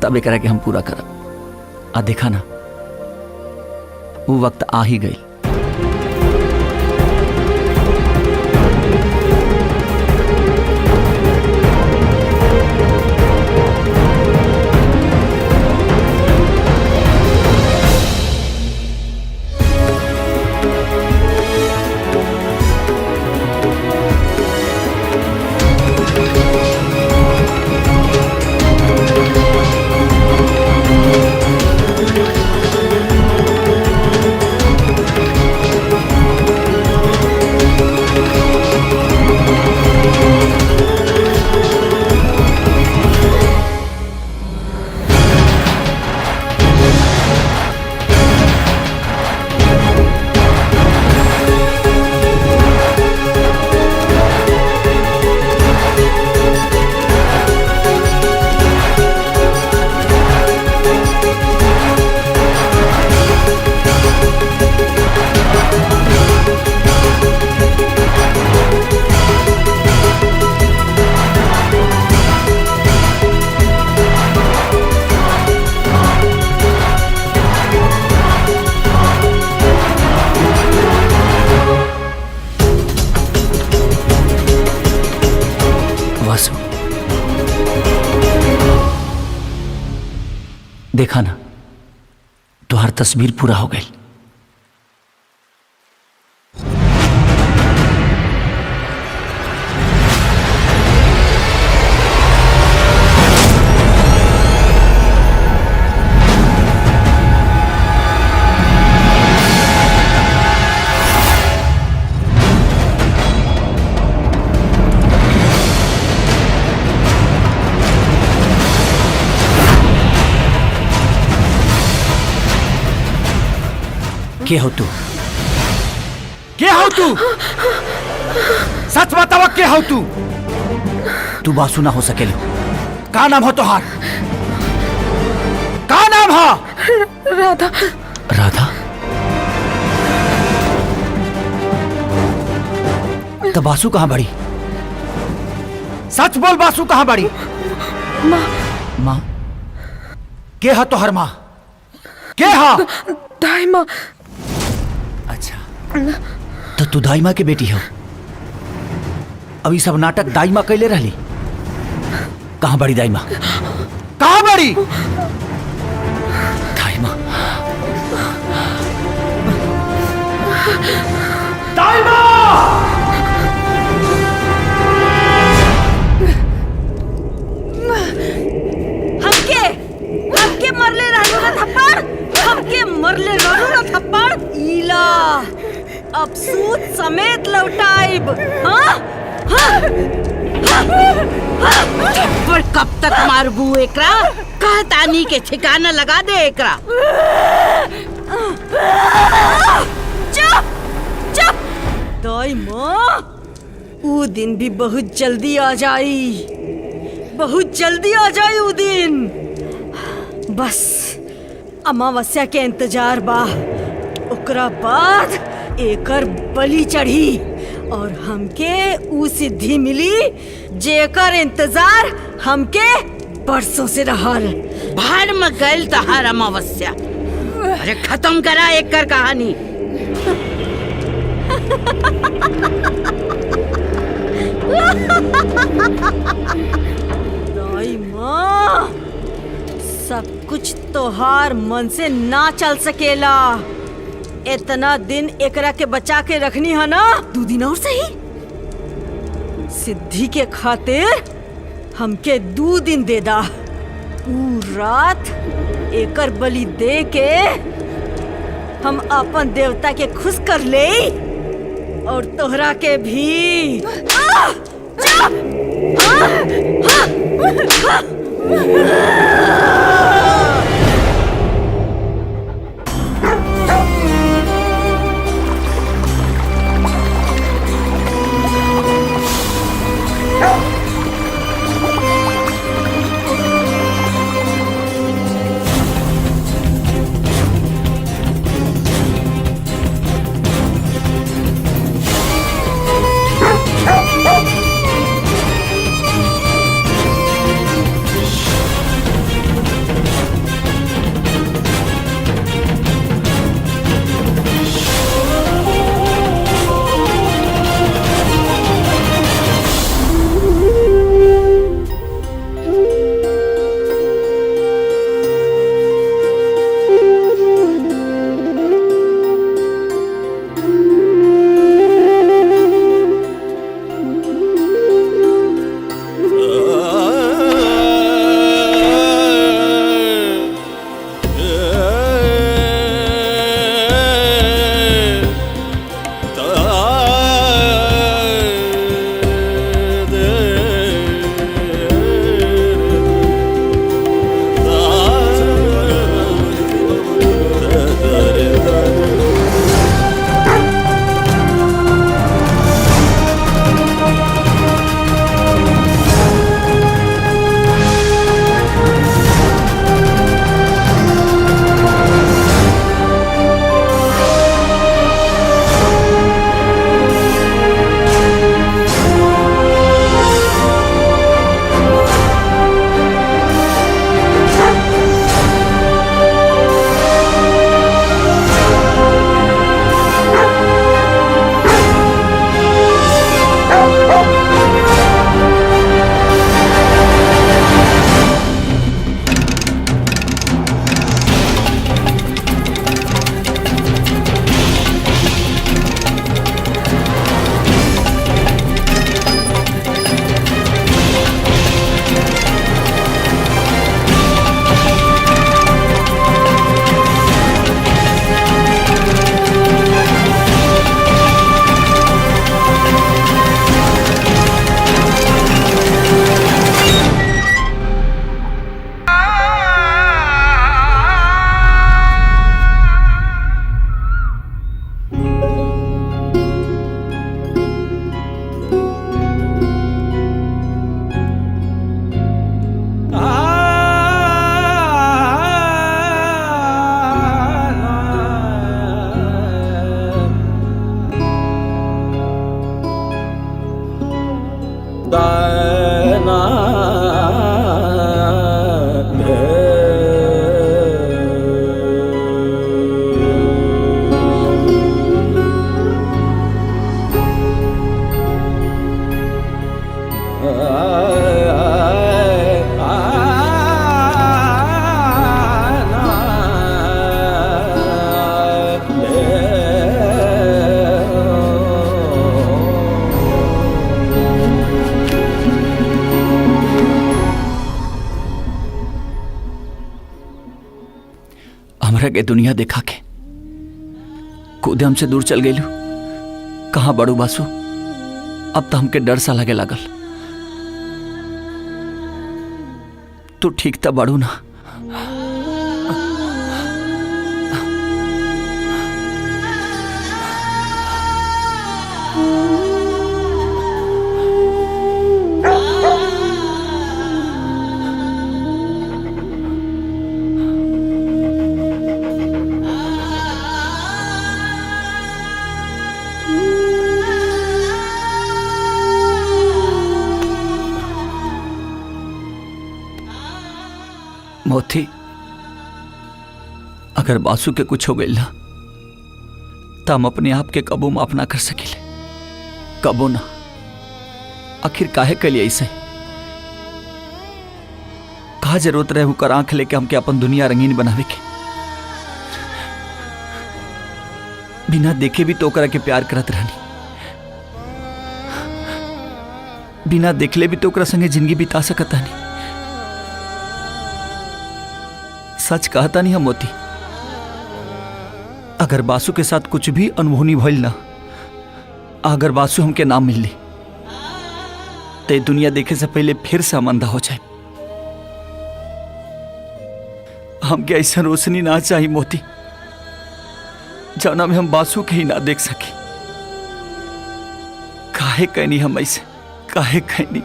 तब एकरा के हम पूरा करब। आ देखा ना, वो वक्त आ ही गई। देखा ना, तुहार तस्वीर पूरा हो गई। के हो तू? के हो तू? सच बतावा, के हो तू? तू बासु ना हो सकेलो। का नाम हो तोहार? का नाम हो? राधा। राधा? तो बासु कहाँ बड़ी? सच बोल, बासु कहाँ बड़ी? माँ। माँ? के हो तोहर माँ? के हो? दाई माँ। अच्छा, तो तू दाई माँ के बेटी हो? अभी सब नाटक दाई माँ कैले रहली? कहाँ बड़ी दाई माँ? कहाँ बड़ी दाई माँ? दाई माँ! हमके मरले रहलू ना थप्पड़? हमके मरले रहलू ना थप्पड़? ईला अब सूद समेत लौटाइब। हाँ? थप्पड़ कब तक मारबू एकरा? कहतानी के ठिकाना लगा दे एकरा। चुप चुप। दाई माँ, वो दिन भी बहुत जल्दी आ जाई, बहुत जल्दी आ जाई वो दिन। बस अमावस्या के इंतजार बा, ओकरा बाद एकर बलि चढ़ी और हमके ऊ सिद्धि मिली जेकर इंतजार हमके बरसों से रहल। भाड़ में गैल तहार अमावस्या। अरे खत्म करा एकर कहानी। दाई माँ, सब कुछ तोहार मन से ना चल सकेला। इतना दिन एकरा के बचा के रखनी है ना, 2 दिन और सही। सिद्धि के खातिर हमके 2 दिन दे दा। ऊ रात एकर बलि दे के हम अपन देवता के खुश कर ले और तोहरा के भी। चुप! हमरा के दुनिया देखा के कूदे हमसे दूर चल गई। कहाँ बड़ू बासु? अब तो हमके डर सा लगे लागल। तू ठीक था बड़ू ना? मोती, अगर बासु के कुछ हो गई ना तो हम अपने आप के कबो माफ ना कर सकिले। कबो ना। आखिर काहे के लिए ऐसे? कहा जरूरत रहे होकर आंख लेके हमके अपन दुनिया रंगीन बनावे के? बिना देखे भी तो ओकरा के प्यार करत रहनी, बिना देखले भी तो ओकरा संगे जिंदगी बिता सकता नहीं। सच कहता नहीं हम मोती, अगर बासु के साथ कुछ भी अनहोनी भइल ना, अगर बासु हमके नाम मिलली तो ये दुनिया देखे से पहले फिर से हम अंधा हो जाए। हमके ऐसा रोशनी ना चाहिए मोती जौना में हम बासु के ही ना देख सके। काहे कहनी हम ऐसे? काहे कहनी?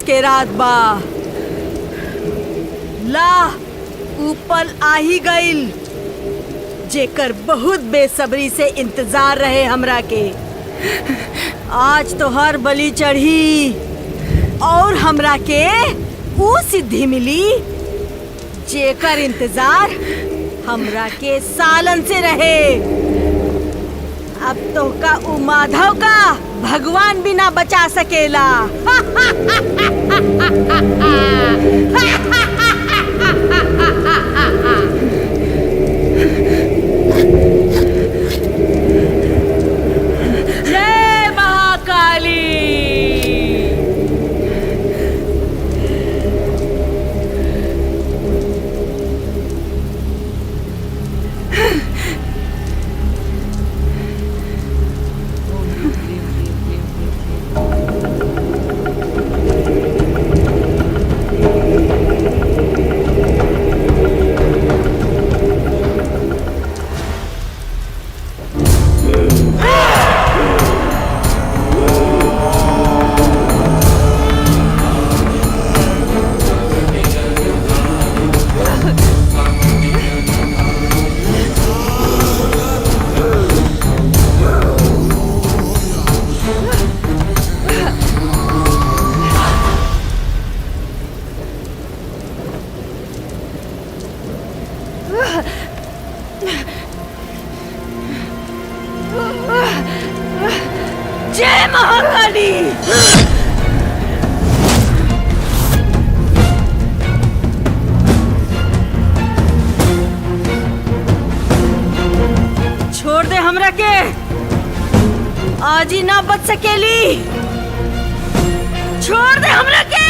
के रात बा ला ऊपर आ ही गईल, जेकर बहुत बेसब्री से इंतजार रहे हमरा के। आज तो हर बलि चढ़ी और हमरा के वो सिद्धि मिली जेकर इंतजार हमरा के सालन से रहे। अब तो का उ माधव का भगवान भी ना बचा सकेला। जय महाकाली। जय महाकाली। छोड़ दे हमरा के, आज ही ना बच सकेली। छोड़ दे हमरा के।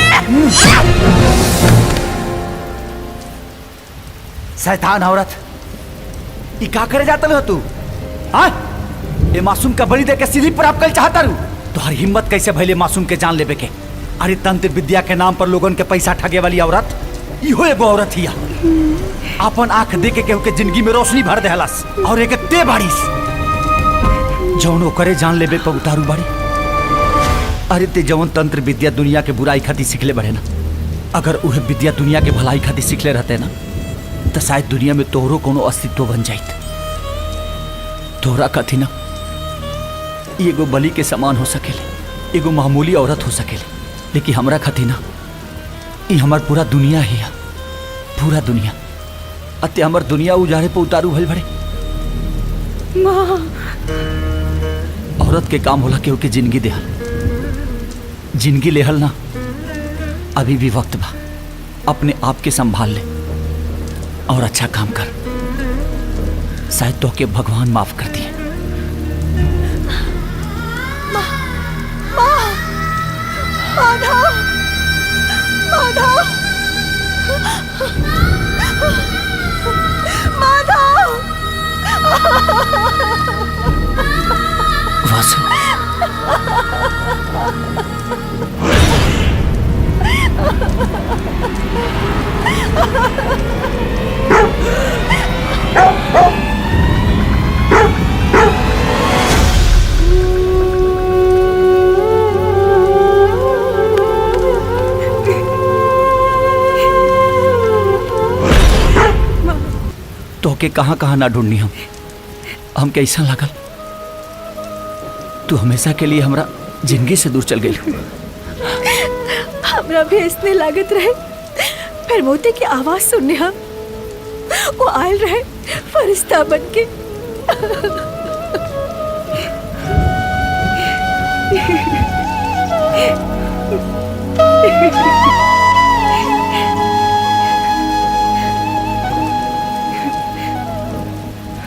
शैतान औरत, ये का करे जाता हो तू? हाँ, ये मासूम का बलि दे के सीढ़ी पर आप कल चाहता रू? तुम्हारी हिम्मत कैसे भैले मासूम के जान लेबे के? अरे तंत्र विद्या के नाम पर लोगन के पैसा ठगे वाली औरत, इहो एगो औरत हिया। अपन आंख दे के केहू के जिंदगी में रोशनी भर देहलस और एक ते बारिश जौनो करे जान लेबे पर उतारू बाड़ी। अरे ते जवन तंत्र विद्या दुनिया के बुराई खातिर सीखले बढ़े ना, अगर उहे विद्या दुनिया के भलाई खातिर सीखले रहते ना तो शायद दुनिया में तोहरो कोनो अस्तित्व बन जाइत। तोहरा कथी ना एगो बलि के समान हो सकेले, एगो मामूली औरत हो सकेले, लेकिन हमरा खातिर ना ये हमार पूरा दुनिया ही है, पूरा दुनिया। अते हमार दुनिया उजाड़े पे उतारू भइल बड़े। औरत के काम होला केहू के जिंदगी देहल, जिंदगी लेहल ना। अभी भी वक्त बा, अपने आप के संभाल ले और अच्छा काम कर, शायद तो के भगवान माफ कर दिए। माधव, के कहाँ कहाँ ना ढूंढनी हम कैसा लागल तू हमेशा के लिए हमरा जिंदगी से दूर चल गई। हमरा भी ऐसने लागत रहे। फिर मोती की आवाज सुनने हम वो आयल रहे फरिश्ता बन के।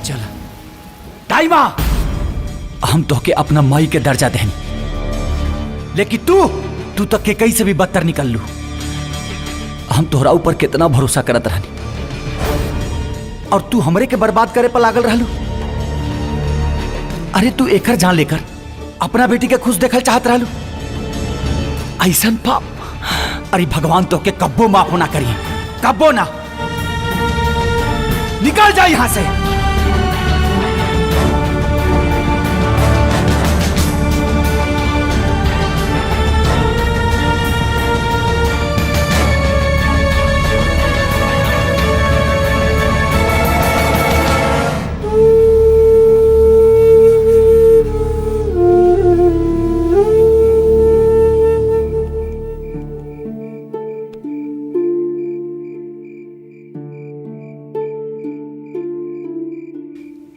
चल टाइमा हम तो के अपना माई के दर्जा देनी, लेकिन तू तो के कई से भी बदतर निकल लू। हम तोहरा ऊपर कितना भरोसा करत रहनी और तू हमरे के बर्बाद करे पर लागल रहलू। अरे तू एकर जान लेकर अपना बेटी के खुश देखल चाहत रहलू। ऐसन पाप अरे भगवान तो के कब्बो माफ ना करिए, कब्बो ना। निकल जा यहां से।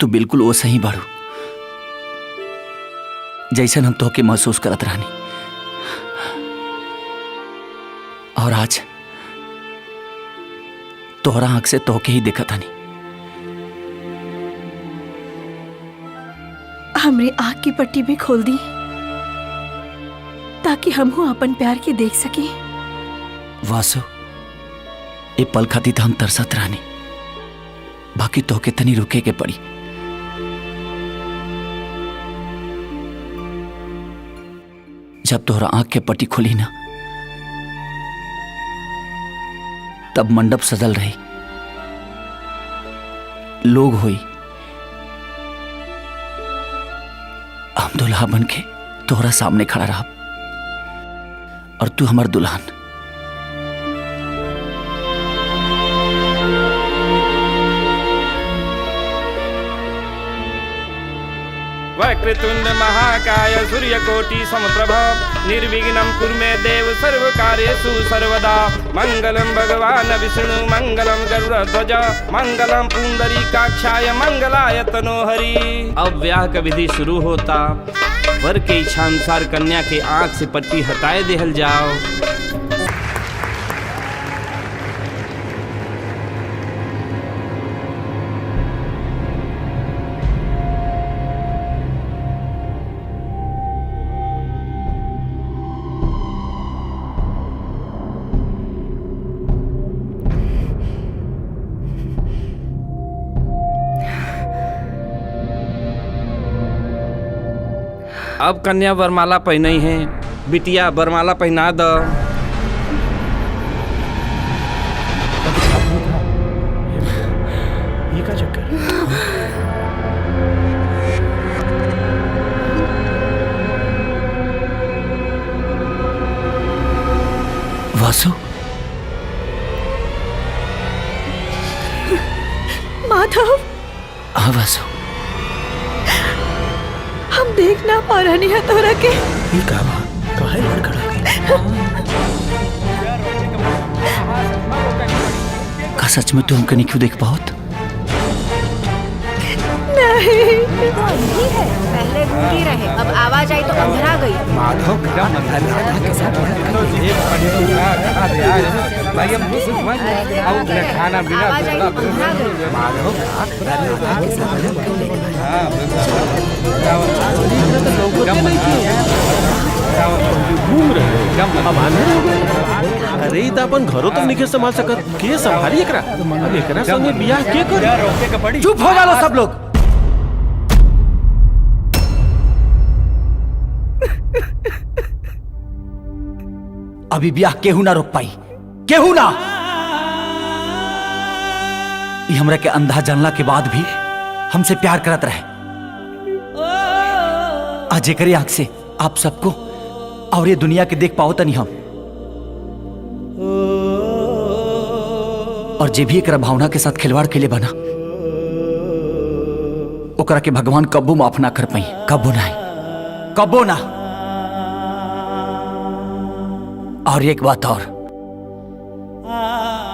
तू बिल्कुल वो सही बाड़ू जैसन हम तोहके महसूस करत रहनी। और आज तोहरा आंख से तोहके ही देखत हनी। हमरे आँख की पट्टी भी खोल दी ताकि हमहू अपन प्यार के देख सके। वासु ए पल खाती तो हम तरसत रहनी, बाकी तोहके तनी रुके के पड़ी। जब तोहरा आंख के पट्टी खुली ना तब मंडप सजल रही, लोग हुई, हम दुल्हा बन के तोहरा सामने खड़ा रहा और तू हमार दुल्हन। वक्रतुंड महाकाय सूर्यकोटि समप्रभ निर्विघ्नं कुरु मे देव सर्वकार्येषु सर्वदा। मंगलम भगवान विष्णु मंगलम गरुड़ध्वज मंगलम पुंडरीकाक्षाय मंगलाय तनोहरि। अब ब्याह का विधि शुरू होता। वर के इच्छा अनुसार कन्या के आंख से पट्टी हटाए देहल जाओ। अब कन्या वरमाला पहनाई है, बिटिया वरमाला पहना दो। ये क्या चक्कर? वासु माधव, हाँ वासु हम देख ना पा रही है तोरा के। ये काहे लड़ खड़ा का सच में तुम कहीं क्यों देख पाओ? नहीं यही है, पहले बूढ़ी रहे, अब आवाज आई तो अंधरा गई। माधव खाना बिना आवाज आई तो अंधरा गई। घूम रहे अब आने। अरे ई त अपन घरों तक नहीं संभाल सकत, के संभाली एकरा? अब एकरा संगे बियाह के करी? चुप हो गए सब लोग। अभी ब्याह केहू ना रोक पाई, केहू ना। ये हमरा के अंधा जानला के बाद भी हमसे प्यार करत रहे। आज एकरे आंख से आप सबको और ये दुनिया के देख पाओ तनी हम। और जे भी एकरा भावना के साथ खिलवाड़ के लिए बना ओकरा के भगवान कब्बू माफ ना कर पाई, कब्बू नहीं, कब्बू ना। और एक बात और,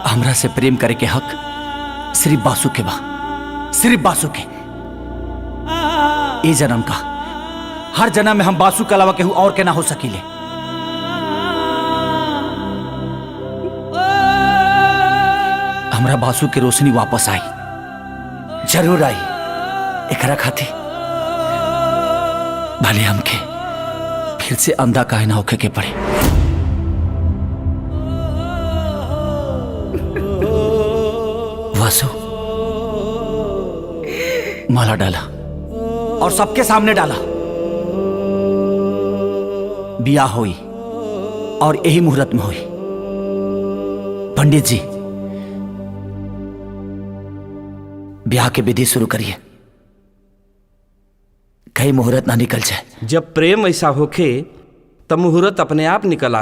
हमरा से प्रेम करे के हक सिर्फ बासु के बा, सिर्फ बासु के। ए जन्म का हर जन्म में हम बासु के अलावा केहू और के ना हो सकीले। हमरा बासु के रोशनी वापस आई, जरूर आई। एकरा खातिर भले हमके फिर से अंधा काहे ना होके के पड़े। वासु माला डाला और सबके सामने डाला। बियाह हुई और यही मुहूर्त में हुई। पंडित जी, ब्याह की विधि शुरू करिए, कहीं मुहूर्त ना निकल जाए। जब प्रेम ऐसा होखे तब मुहूर्त अपने आप निकल